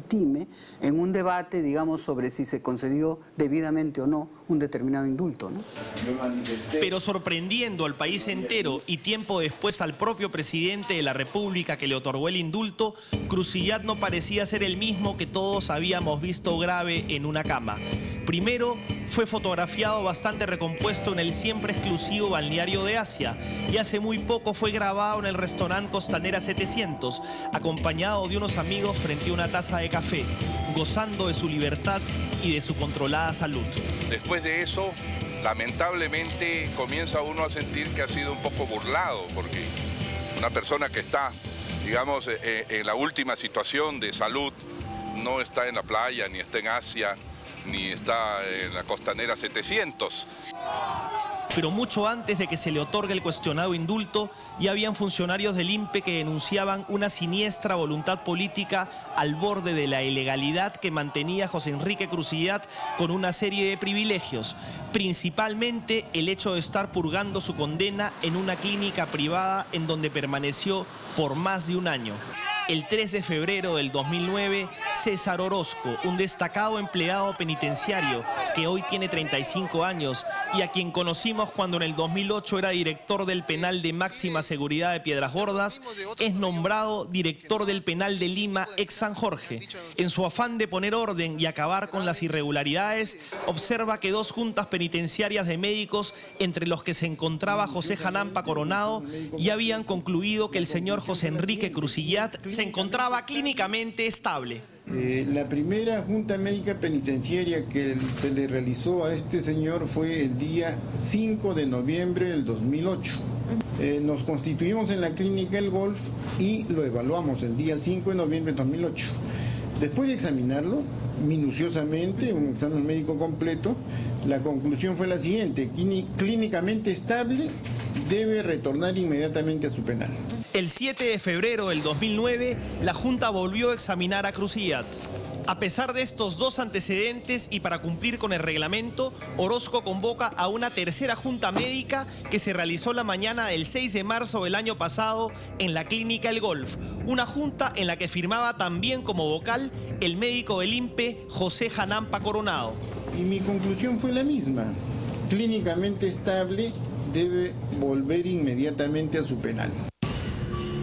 legitime en un debate, digamos, sobre si se concedió debidamente o no un determinado indulto, ¿no? Pero sorprendiendo al país entero y tiempo después al propio presidente de la República que le otorgó el indulto, Cruciat no parecía ser el mismo que todos habíamos visto grave en una cama. Primero, fue fotografiado bastante recompuesto en el siempre exclusivo balneario de Asia y hace muy poco fue grabado en el restaurante Costanera 700, acompañado de unos amigos frente a una taza de café, gozando de su libertad y de su controlada salud. Después de eso, lamentablemente comienza uno a sentir que ha sido un poco burlado, porque una persona que está, digamos, en la última situación de salud, no está en la playa, ni está en Asia, ni está en la Costanera 700. Pero mucho antes de que se le otorgue el cuestionado indulto, ya habían funcionarios del INPE que denunciaban una siniestra voluntad política al borde de la ilegalidad que mantenía José Enrique Cruciat con una serie de privilegios, principalmente el hecho de estar purgando su condena en una clínica privada en donde permaneció por más de un año. El 3 de febrero del 2009, César Orozco, un destacado empleado penitenciario que hoy tiene 35 años y a quien conocimos cuando en el 2008 era director del penal de máxima seguridad de Piedras Gordas, es nombrado director del penal de Lima, ex San Jorge. En su afán de poner orden y acabar con las irregularidades, observa que 2 juntas penitenciarias de médicos, entre los que se encontraba José Janampa Coronado, ya habían concluido que el señor José Enrique Cruciat se encontraba clínicamente estable. La primera junta médica penitenciaria que se le realizó a este señor fue el día 5 de noviembre del 2008. Nos constituimos en la clínica El Golf y lo evaluamos el día 5 de noviembre del 2008. Después de examinarlo minuciosamente, un examen médico completo, la conclusión fue la siguiente: clínicamente estable, debe retornar inmediatamente a su penal. El 7 de febrero del 2009, la Junta volvió a examinar a Cruciat. A pesar de estos 2 antecedentes y para cumplir con el reglamento, Orozco convoca a una tercera junta médica que se realizó la mañana del 6 de marzo del año pasado en la clínica El Golf. Una junta en la que firmaba también como vocal el médico del INPE, José Janampa Coronado. Y mi conclusión fue la misma: clínicamente estable, debe volver inmediatamente a su penal.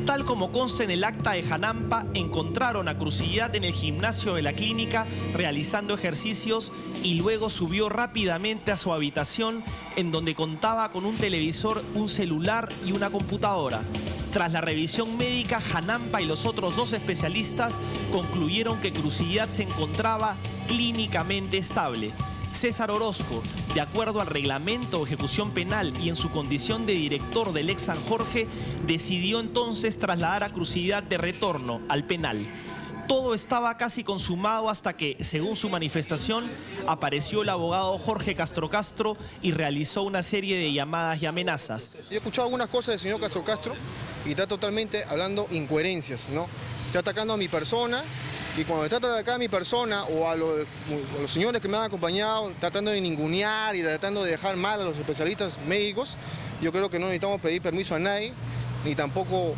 Tal como consta en el acta de Janampa, encontraron a Cruciat en el gimnasio de la clínica realizando ejercicios y luego subió rápidamente a su habitación en donde contaba con un televisor, un celular y una computadora. Tras la revisión médica, Janampa y los otros 2 especialistas concluyeron que Cruciat se encontraba clínicamente estable. César Orozco, de acuerdo al reglamento de ejecución penal y en su condición de director del ex San Jorge, decidió entonces trasladar a Cruciat de retorno al penal. Todo estaba casi consumado hasta que, según su manifestación, apareció el abogado Jorge Castro Castro y realizó una serie de llamadas y amenazas. Yo he escuchado algunas cosas del señor Castro Castro y está totalmente hablando incoherencias, ¿no? Está atacando a mi persona. Y cuando trata de atacar a mi persona o a los señores que me han acompañado, tratando de ningunear y tratando de dejar mal a los especialistas médicos, yo creo que no necesitamos pedir permiso a nadie, ni tampoco,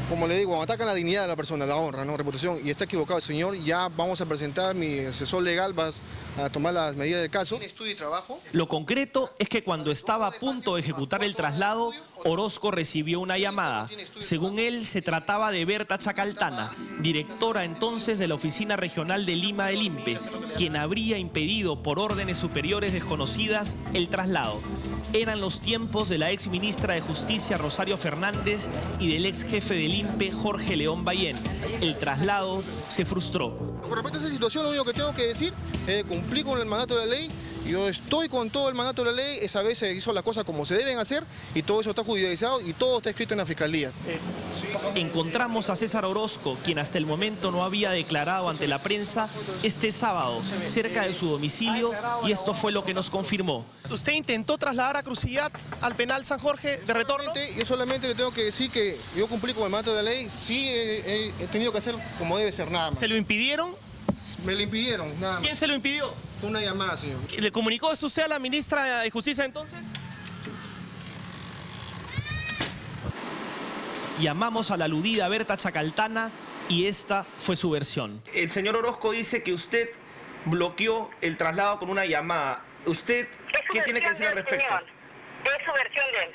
como le digo, cuando atacan la dignidad de la persona, la honra, ¿no? Reputación, y está equivocado el señor, ya vamos a presentar, mi asesor legal va a tomar las medidas del caso. ¿Estudio y trabajo? Lo concreto es que cuando estaba a punto de ejecutar el traslado, Orozco recibió una llamada. Según él, se trataba de Berta Chacaltana, directora entonces de la Oficina Regional de Lima del INPE, quien habría impedido por órdenes superiores desconocidas el traslado. Eran los tiempos de la ex ministra de Justicia Rosario Fernández y del ex jefe del INPE Jorge León Bayén. El traslado se frustró. Con respecto a esta situación, lo único que tengo que decir es cumplir con el mandato de la ley. Yo estoy con todo el mandato de la ley, esa vez se hizo las cosas como se deben hacer y todo eso está judicializado y todo está escrito en la Fiscalía. Encontramos a César Orozco, quien hasta el momento no había declarado ante la prensa, este sábado, cerca de su domicilio, y esto fue lo que nos confirmó. ¿Usted intentó trasladar a Cruciat al penal San Jorge de retorno? Yo solamente le tengo que decir que yo cumplí con el mandato de la ley, sí he tenido que hacer como debe ser, nada más. ¿Se lo impidieron? Me lo impidieron, nada más. ¿Quién se lo impidió? Una llamada, señor. ¿Le comunicó eso usted a la ministra de Justicia entonces? Llamamos a la aludida Berta Chacaltana, y esta fue su versión. El señor Orozco dice que usted bloqueó el traslado con una llamada. ¿Usted qué tiene que decir al respecto? Señor, es su versión de él.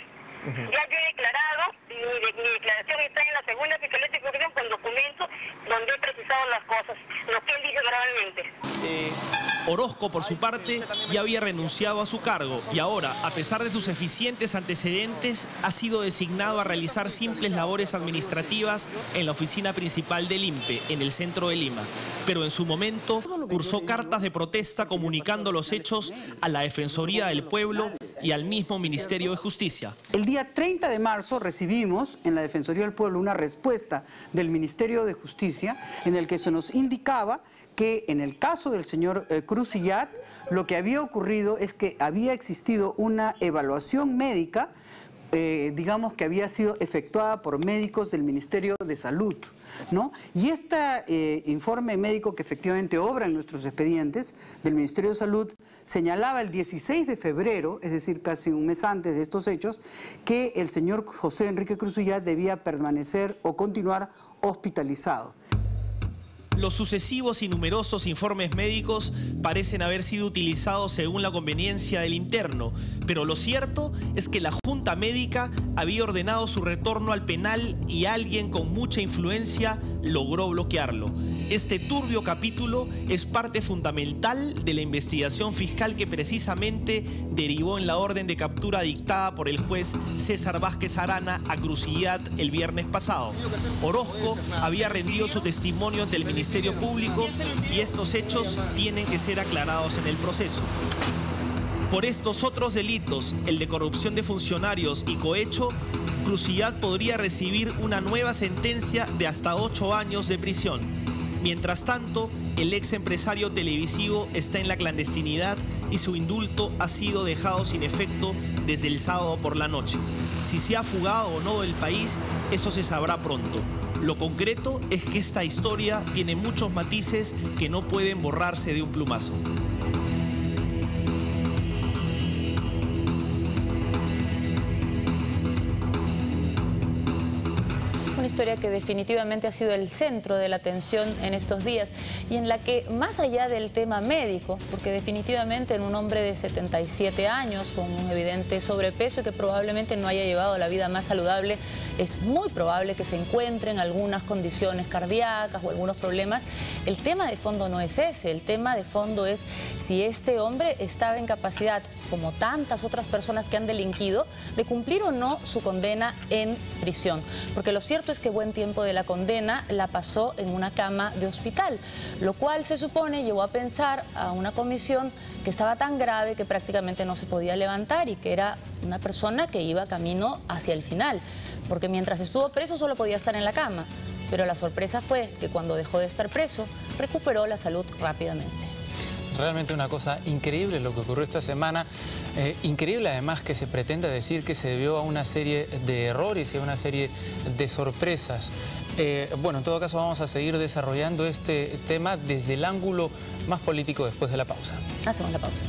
Ya yo he declarado, mi declaración está en la segunda fiscalía de corrupción con documentos donde he precisado las cosas, lo que él dice verbalmente. Orozco, por su parte, ya había renunciado a su cargo y ahora, a pesar de sus eficientes antecedentes, ha sido designado a realizar simples labores administrativas en la oficina principal del INPE, en el centro de Lima. Pero en su momento cursó cartas de protesta comunicando los hechos a la Defensoría del Pueblo y al mismo Ministerio de Justicia. El día 30 de marzo recibimos en la Defensoría del Pueblo una respuesta del Ministerio de Justicia en el que se nos indicaba que en el caso del señor Cruzillat, lo que había ocurrido es que había existido una evaluación médica, digamos que había sido efectuada por médicos del Ministerio de Salud, ¿no? Y este informe médico que efectivamente obra en nuestros expedientes del Ministerio de Salud señalaba el 16 de febrero, es decir, casi un mes antes de estos hechos, que el señor José Enrique Cruzillat debía permanecer o continuar hospitalizado. Los sucesivos y numerosos informes médicos parecen haber sido utilizados según la conveniencia del interno, pero lo cierto es que la Junta Médica había ordenado su retorno al penal y alguien con mucha influencia logró bloquearlo. Este turbio capítulo es parte fundamental de la investigación fiscal que precisamente derivó en la orden de captura dictada por el juez César Vázquez Arana a Cruzillat el viernes pasado. Orozco había rendido su testimonio ante el Ministerio Público y estos hechos tienen que ser aclarados en el proceso. Por estos otros delitos, el de corrupción de funcionarios y cohecho, Cruzillat podría recibir una nueva sentencia de hasta 8 años de prisión. Mientras tanto, el ex empresario televisivo está en la clandestinidad y su indulto ha sido dejado sin efecto desde el sábado por la noche. Si se ha fugado o no del país, eso se sabrá pronto. Lo concreto es que esta historia tiene muchos matices que no pueden borrarse de un plumazo. Una historia que definitivamente ha sido el centro de la atención en estos días y en la que, más allá del tema médico, porque definitivamente en un hombre de 77 años con un evidente sobrepeso y que probablemente no haya llevado la vida más saludable, es muy probable que se encuentren algunas condiciones cardíacas o algunos problemas. El tema de fondo no es ese, el tema de fondo es si este hombre estaba en capacidad, como tantas otras personas que han delinquido, de cumplir o no su condena en prisión. Porque lo cierto es que buen tiempo de la condena la pasó en una cama de hospital, lo cual se supone llevó a pensar a una comisión que estaba tan grave que prácticamente no se podía levantar y que era una persona que iba camino hacia el final, porque mientras estuvo preso solo podía estar en la cama, pero la sorpresa fue que cuando dejó de estar preso recuperó la salud rápidamente. Realmente una cosa increíble lo que ocurrió esta semana. Increíble además que se pretenda decir que se debió a una serie de errores y a una serie de sorpresas. Bueno, en todo caso vamos a seguir desarrollando este tema desde el ángulo más político después de la pausa. Hacemos la pausa.